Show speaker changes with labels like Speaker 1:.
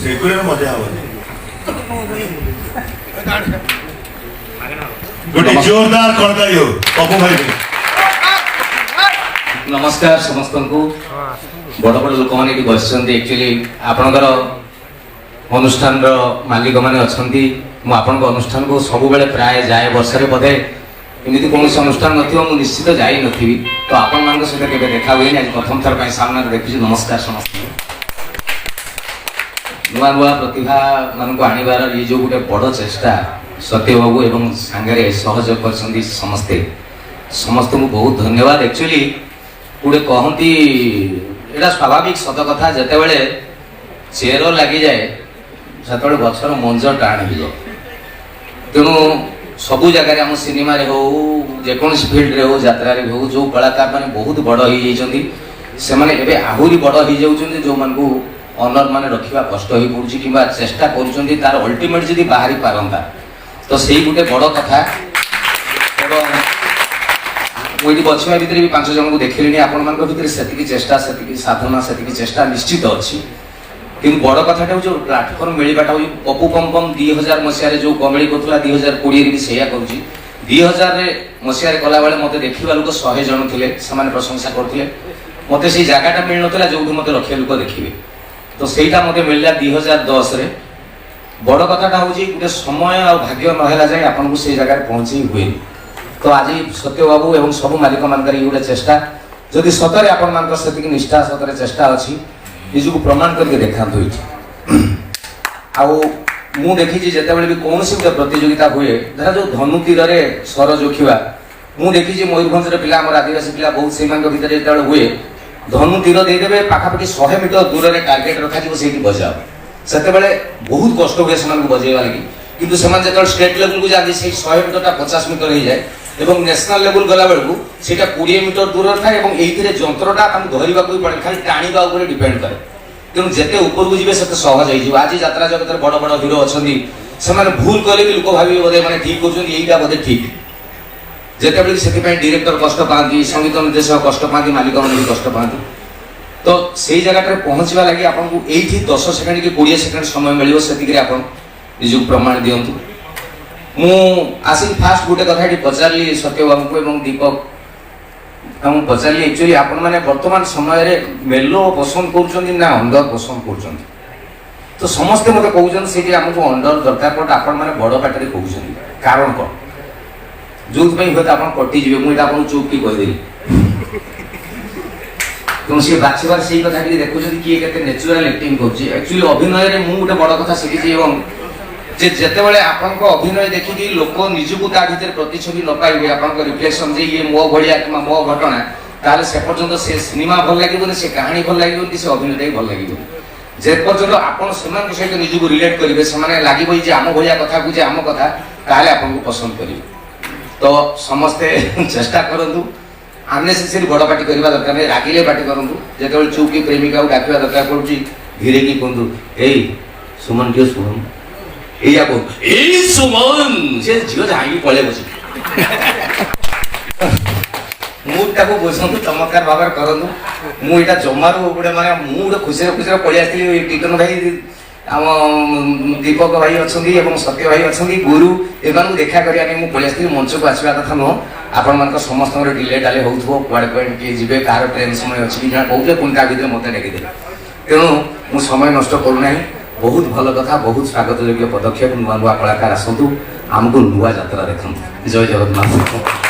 Speaker 1: ସେଗୁଡାରେ ମଜା ହବନି। ଗୋଟେ ଜୋରଦାର କରତାଳି हो पप्पू भाई।
Speaker 2: नमस्कार समस्त को बड़ बड़ लोक मैंने बस एक्चुअली आपणकर अनुष्ठान मालिक मैंने अच्छा मुझे अनुष्ठान को सब बेले प्राय जाए वर्षे बोधे एमती कौन अनुष्ठान न निश्चित जाई नी तो आपण मान सहित के देखा हुए आज प्रथम थर सामने देखी। नमस्कार समस्त नुआ नुआ प्रतिभा मान को आनिबार ये जो गोटे बड़ चेष्टा सत्य बाबू एवं सांगे सहयोग कर समस्ते समस्त को बहुत धन्यवाद। एक्चुअली गोटे कहती एटा स्वाभाविक सत कथा जिते चेर लगी जाए से गचर मंज टाण हो जाए। तेणु सबू जगह आम सिनेमा हो जेकोसी फिल्ड रे हो यात्रा रे हो जो कलाकार मैंने बहुत बड़ हो से आहरी बड़ हो जाऊँ जो मान को ऑनर माने रखा कष्ट हो पड़ुछि कि चेष्टा करुँच तार अल्टीमेट जदि बाहरी पारंता तो सही गोटे बड़ कथा। मुझे बछिया भितर भी 5 जन को देखिली आपण मान भितर से चेष्टा से साधना से चेष्टा निश्चित अच्छी कि बड़ कथाटा हूँ जो प्लाटफर्म मिलवाटा हूँ पप्पू पम 2000 मसीह जो कमेड़ी करूला 2020 भी सैया करुँच 2000 मसीह कला बेले मत देखा लोक 100 जन थे से प्रशंसा करते मत से जगहटा मिल ना जो मत रखा लोक देखिए तो सहीटा मत मिलला 2010 रे। बड़ कथाटा हूँ गोटे समय और भाग्य नहला जाए आपन को से जगह पहुँचे हुए तो आज सत्य बाबू एवं सब मालिक मान गोटे चेष्टा जदि सतरे आपण मान से निष्ठा सतरे चेष्टा अच्छी निजक प्रमाण करके देखा मु देखी जिते भी कौन सी गोटे प्रतियोगिता हुए धरा जो धनु तीर में स्वर जोखिवा मु देखी मयूरभंज पिला आदिवासी पिला बहुत से भितर जो हुए धनु तीर देदेवे पाखापाखि 100 मीटर दूर में टार्गेट रखा से बजाओ से बहुत कष्ट हुए से बजेवा लगी किंतु से स्टेट लेवल को जाती से 100 मीटर 50 मीटर हो जाए एवं नेशनल लेवल गला बेलू से 20 मीटर दूर था ये जंत्रटा धरवा भी पड़े खाली टाणीवा डिपेंड करे। तेणु जिते ऊपर को जी से सहज हो आज यात्रा जगत बड़ बड़ हिरो अच्छा से भूल कले भी लोक भाव बोधे मैंने ठीक कर बोधे ठीक जिते से डायरेक्टर कष्ट पाती संगीत निर्देशक कष्ट पाती मालिक मैंने भी कष्ट पाती तो से जगह पहुँचवा लगी आपको ये 10 सेकेंड कि 20 सेकेंड समय मिले से निजक प्रमाण दिंतु। मु आसिक फास्ट गोटे कथा पचारि सत्य बाबू को दीपक पचारि एक्चुअली आपण मैंने वर्तमान समय मेलो पसंद कर अंडर पसंद कर तो समस्ते मत कहते से आमको अंडर दरकार बट आपण मैंने बड़ पाटे कहते कारण कौन जो हूँ आप कटिजे मुझे आपको चुप की कहीदेली तेणु सी बाछबार से कथा देखुं किए के नेचुराल एक्टिंग कर अभिनय में मुझे बड़ कथा शिखी जिते बड़े आपण अभिनय देखिकी लोक निजक भर प्रतिछवि न पाइबे आप रिफ्लेक्शन जे ये मो भाया कि मो घटना ताले से पर्यंत से सिनेमा भल लगे से कहानी भल लगे से अभिनय भल लगे जे पर्यंत आपन सेमान सहित निजक रिलेट करेंगे से लगे आम भाया कथा कहे आम कथा ताले आपन को पसंद करेंगे तो समस्ते चेष्टा करूँ अननेसेसरी बड़ पार्टी करवा दरकार नहीं रागिले पार्टी करूँ जो चुप की प्रेमिका को डाकवा दरकार पड़ुची धीरे की कहूँ ए सुमन टे सुमन या सुमन से झील झाँकी पड़े बस मुझे बुझु चमत्कार भाव करूँ मुझा जमारू गोटे माने मुझे खुशी खुशी पलि आसती टीटन भाई आम दीपक भाई अच्छा सत्य भाई अच्छा गुरु एम देखा करने पलि मंच को आसवा कथा नुह आपण मान समस्त डिले डाले हो कड़े किए जी कह ट्रेन समय अच्छी कि कहते पुणी ता भर मत डेदे तेणु मुझ समय नष्ट करूना बहुत भल कथा बहुत स्वागत योग्य पदक्षेप नुआ नुआ कलाकार आसतु आमको नुआ यात्रा देखते जय जगन्नाथ।